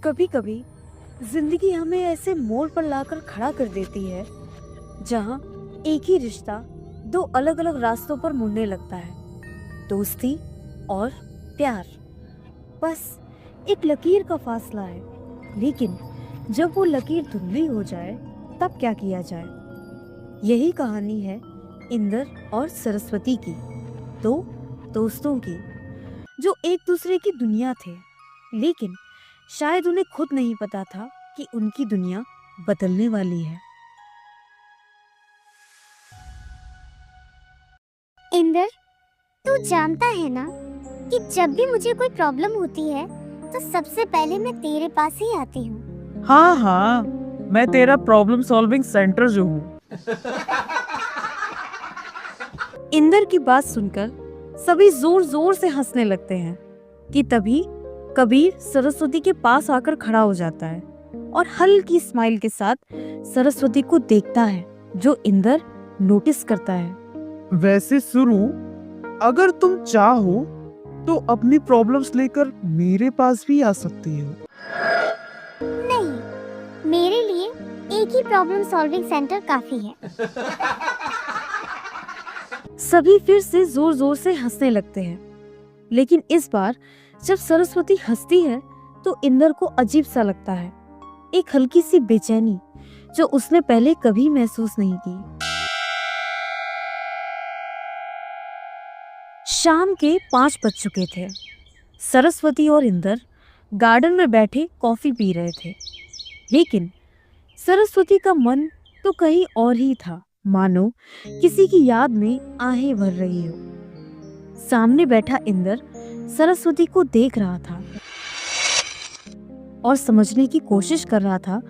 कभी कभी जिंदगी हमें ऐसे मोड़ पर लाकर खड़ा कर देती है जहां एक ही रिश्ता दो अलग अलग रास्तों पर मुड़ने लगता है। दोस्ती और प्यार बस एक लकीर का फासला है, लेकिन जब वो लकीर धुंधली हो जाए तब क्या किया जाए। यही कहानी है इंदर और सरस्वती की, दो दोस्तों की जो एक दूसरे की दुनिया थे, लेकिन शायद उन्हें खुद नहीं पता था कि उनकी दुनिया बदलने वाली है। इंदर, तू जानता है ना कि जब भी मुझे कोई प्रॉब्लम होती है तो सबसे पहले मैं तेरे पास ही आती हूँ। हाँ हाँ, मैं तेरा प्रॉब्लम सॉल्विंग सेंटर जो हूँ। इंदर की बात सुनकर सभी जोर जोर से हंसने लगते हैं कि तभी कबीर सरस्वती के पास आकर खड़ा हो जाता है और हल्की स्माइल के साथ सरस्वती को देखता है, जो इंदर नोटिस करता है। वैसे शुरू, अगर तुम चाहो तो अपनी प्रॉब्लम्स लेकर मेरे पास भी आ सकती हो। नहीं, मेरे लिए एक ही प्रॉब्लम सॉल्विंग सेंटर काफी है। सभी फिर से जोर जोर से हंसने लगते हैं, लेकिन इस बार जब सरस्वती हंसती है तो इंदर को अजीब सा लगता है, एक हल्की सी बेचैनी जो उसने पहले कभी महसूस नहीं की। शाम के 5 बज चुके थे। सरस्वती और इंदर गार्डन में बैठे कॉफी पी रहे थे, लेकिन सरस्वती का मन तो कहीं और ही था, मानो किसी की याद में आहें भर रही हो। सामने बैठा इंदर सरस्वती को देख रहा था और समझने की कोशिश कर रहा था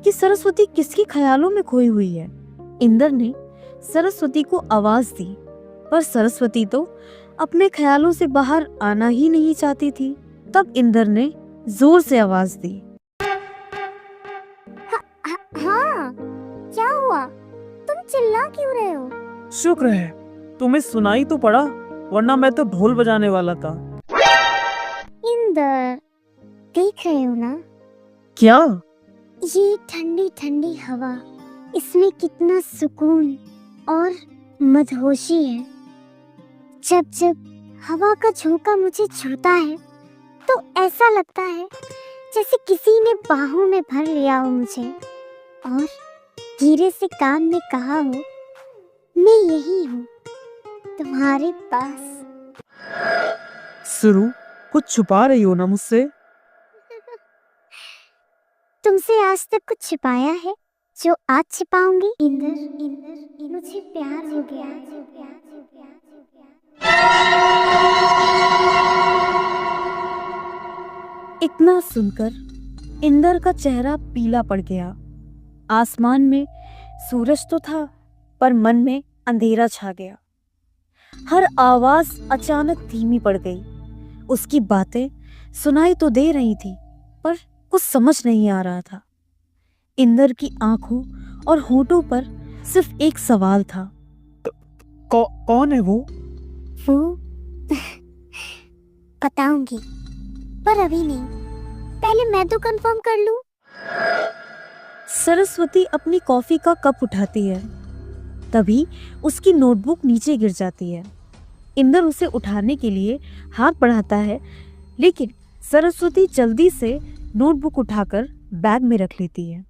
कि सरस्वती किसके ख्यालों में खोई हुई है। इंदर ने सरस्वती को आवाज दी, पर सरस्वती तो अपने ख्यालों से बाहर आना ही नहीं चाहती थी। तब इंदर ने जोर से आवाज दी। हाँ, क्या हुआ? तुम चिल्ला क्यों रहे हो? शुक्र है तुम्हें सुनाई तो पड़ा, वरना मैं तो ढोल बजाने वाला था। इंदर, देख रहे हो ना क्या? ये ठंडी ठंडी हवा, इसमें कितना सुकून और मदहोशी है। जब जब हवा का झोंका मुझे छूता है तो ऐसा लगता है जैसे किसी ने बाहों में भर लिया हो मुझे और धीरे से कान में कहा हो, मैं यही हूँ तुम्हारे पास। शुरू, कुछ छुपा रही हो ना मुझसे? तुमसे आज तक कुछ छिपाया है जो आज छिपाऊंगी? इंदर, मुझे प्यार हो गया। इतना सुनकर इंदर का चेहरा पीला पड़ गया। आसमान में सूरज तो था, पर मन में अंधेरा छा गया। हर आवाज अचानक धीमी पड़ गई। उसकी बातें सुनाई तो दे रही थी, पर कुछ समझ नहीं आ रहा था। इंदर की आंखों और होठों पर सिर्फ एक सवाल था। कौन है वो? वो बताऊंगी, पर अभी नहीं, पहले मैं तो कंफर्म कर लूं। सरस्वती अपनी कॉफी का कप उठाती है, तभी उसकी नोटबुक नीचे गिर जाती है। इंदर उसे उठाने के लिए हाथ बढ़ाता है, लेकिन सरस्वती जल्दी से नोटबुक उठाकर बैग में रख लेती है।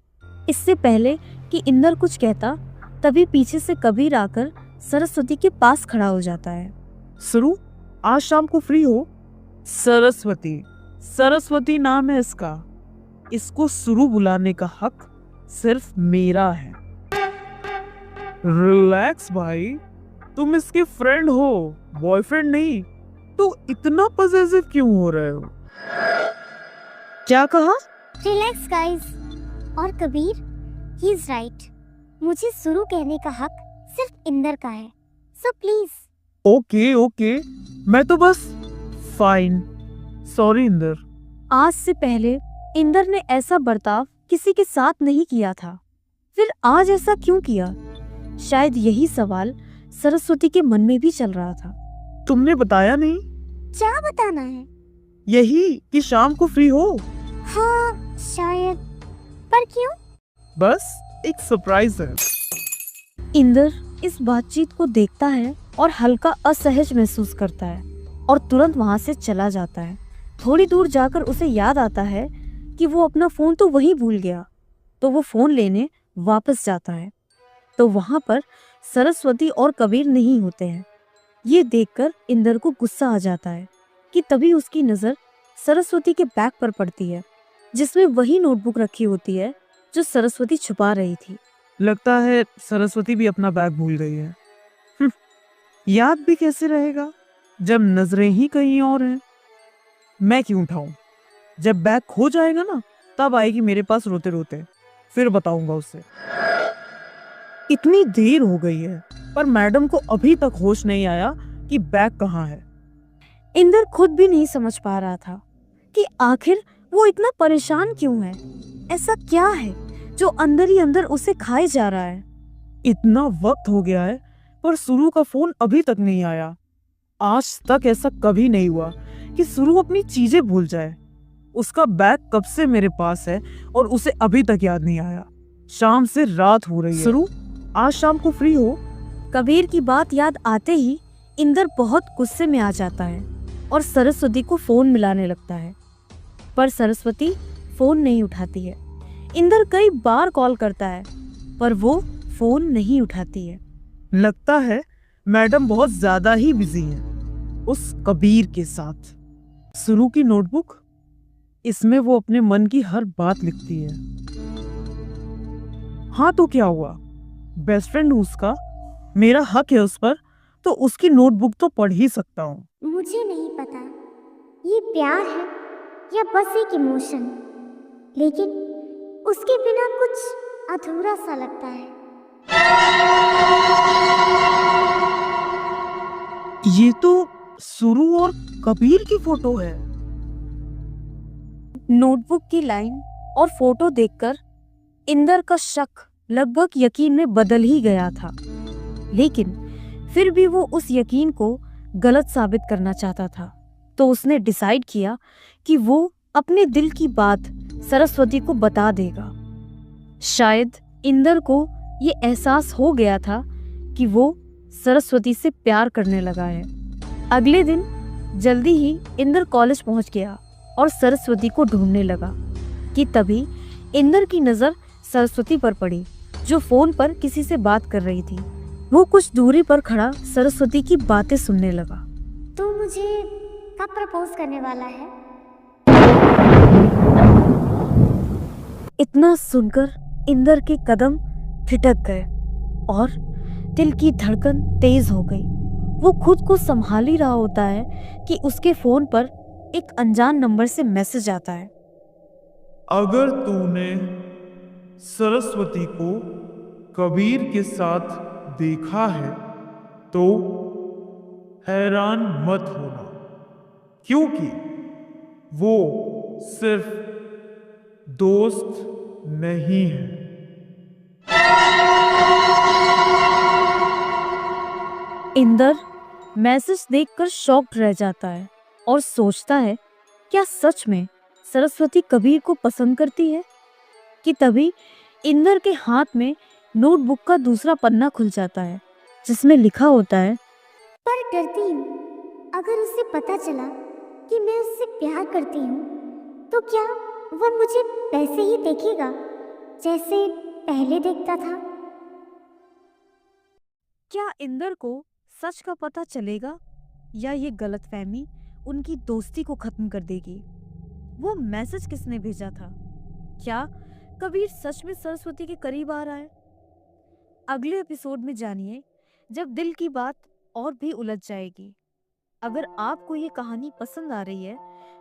इससे पहले कि इंदर कुछ कहता, तभी पीछे से कबीर आकर सरस्वती के पास खड़ा हो जाता है। शुरू, आज शाम को फ्री हो? सरस्वती, सरस्वती नाम है इसका। इसको शुरू बुलाने का हक सिर्फ मेरा है। रिलैक्स भाई, तुम इसके फ्रेंड हो, बॉयफ्रेंड नहीं। तो इतना पॉसेसिव क्यों हो रहे हो? क्या कहा? Relax guys. और कबीर, ही इज राइट, मुझे शुरू कहने का हक सिर्फ इंदर का है, सो प्लीज। ओके, मैं तो बस फाइन। सॉरी इंदर। आज से पहले इंदर ने ऐसा बर्ताव किसी के साथ नहीं किया था, फिर आज ऐसा क्यों किया? शायद यही सवाल सरस्वती के मन में भी चल रहा था। तुमने बताया नहीं? क्या बताना है? यही कि शाम को फ्री हो। हाँ, शायद। पर क्यों? बस एक सरप्राइज है। इंदर इस बातचीत को देखता है और हल्का असहज महसूस करता है और तुरंत वहां से चला जाता है। थोड़ी दूर जाकर उसे याद आता है कि वो अपना फोन तो वहीं भूल गया। तो वो फोन लेने वापस जाता है तो वहां पर सरस्वती और कबीर नहीं होते हैं। ये देखकर इंदर को गुस्सा आ जाता है कि तभी उसकी नजर सरस्वती के बैग पर पड़ती है जिसमें वही नोटबुक रखी होती है जो सरस्वती छुपा रही थी। लगता है सरस्वती भी अपना बैग भूल गई है। याद भी कैसे रहेगा जब नजरें ही कहीं और हैं। मैं क्यों उठाऊं? जब बैग खो जाएगा ना तब आएगी मेरे पास रोते रोते, फिर बताऊंगा उसे। इतनी देर हो गई है पर मैडम को अभी तक होश नहीं आया कि बैग कहाँ है। इंदर खुद भी नहीं समझ पा रहा था कि आखिर वो इतना परेशान क्यों है। ऐसा क्या है जो अंदर ही अंदर उसे खाए जा रहा है। इतना वक्त हो गया है पर सुरु का फोन अभी तक नहीं आया। आज तक ऐसा कभी नहीं हुआ कि सुरु अपनी चीजें भूल जाए। उसका बैग कब से मेरे पास है और उसे अभी तक याद नहीं आया। शाम से रात हो रही है। सुरु, आज शाम को फ्री हो? कबीर की बात याद आते ही इंदर बहुत गुस्से में आ जाता है और सरस्वती को फोन मिलाने लगता है, पर सरस्वती फोन नहीं उठाती है। इंदर कई बार कॉल करता है पर वो फोन नहीं उठाती है। लगता है मैडम बहुत ज्यादा ही बिजी है उस कबीर के साथ। सुरु की नोटबुक, इसमें वो अपने मन की हर बात लिखती है। हाँ तो क्या हुआ, बेस्ट फ्रेंड हूँ उसका, मेरा हक है उस पर, तो उसकी नोटबुक तो पढ़ ही सकता हूँ। मुझे नहीं पता ये प्यार है या बस एक इमोशन, लेकिन उसके बिना कुछ अधूरा सा लगता है। ये तो सुरु और कबीर की फोटो है। नोटबुक की लाइन और फोटो देखकर इंदर का शक लगभग यकीन में बदल ही गया था, लेकिन फिर भी वो उस यकीन को गलत साबित करना चाहता था। तो उसने डिसाइड किया कि वो अपने दिल की बात सरस्वती को बता देगा। शायद इंदर को ये एहसास हो गया था कि वो सरस्वती से प्यार करने लगा है। अगले दिन जल्दी ही इंदर कॉलेज पहुंच गया और सरस्वती को ढूंढने लगा कि तभी इंदर की नज़र सरस्वती पर पड़ी जो फोन पर किसी से बात कर रही थी। वो कुछ दूरी पर खड़ा सरस्वती की बातें सुनने लगा। तू मुझे कब प्रपोज करने वाला है? इतना सुनकर इंदर के कदम ठिठक गए और दिल की धड़कन तेज हो गई। वो खुद को संभाल ही रहा होता है कि उसके फोन पर एक अनजान नंबर से मैसेज आता है। अगर तूने सरस्वती को कबीर के साथ देखा है तो हैरान मत होना, क्योंकि वो सिर्फ दोस्त नहीं है। इंदर मैसेज देखकर शॉक्ड रह जाता है और सोचता है क्या सच में सरस्वती कबीर को पसंद करती है। कि तभी इंदर के हाथ में नोटबुक का दूसरा पन्ना खुल जाता है जिसमें लिखा होता है, पर डरती हूँ अगर उसे पता चला कि मैं उससे प्यार करती हूँ तो क्या वह मुझे वैसे ही देखेगा जैसे पहले देखता था। क्या इंदर को सच का पता चलेगा या ये गलतफहमी उनकी दोस्ती को खत्म कर देगी। वो मैसेज किसने भेजा था? क्या कबीर सच में सरस्वती के करीब आ रहा है? अगले एपिसोड में जानिए जब दिल की बात और भी उलझ जाएगी। अगर आपको ये कहानी पसंद आ रही है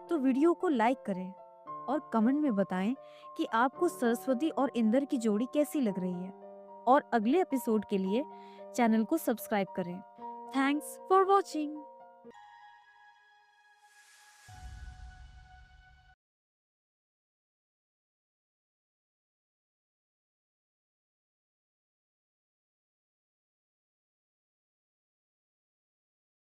तो वीडियो को लाइक करें और कमेंट में बताएं कि आपको सरस्वती और इंदर की जोड़ी कैसी लग रही है। और अगले एपिसोड के लिए चैनल को सब्सक्राइब करें। Thanks for watching.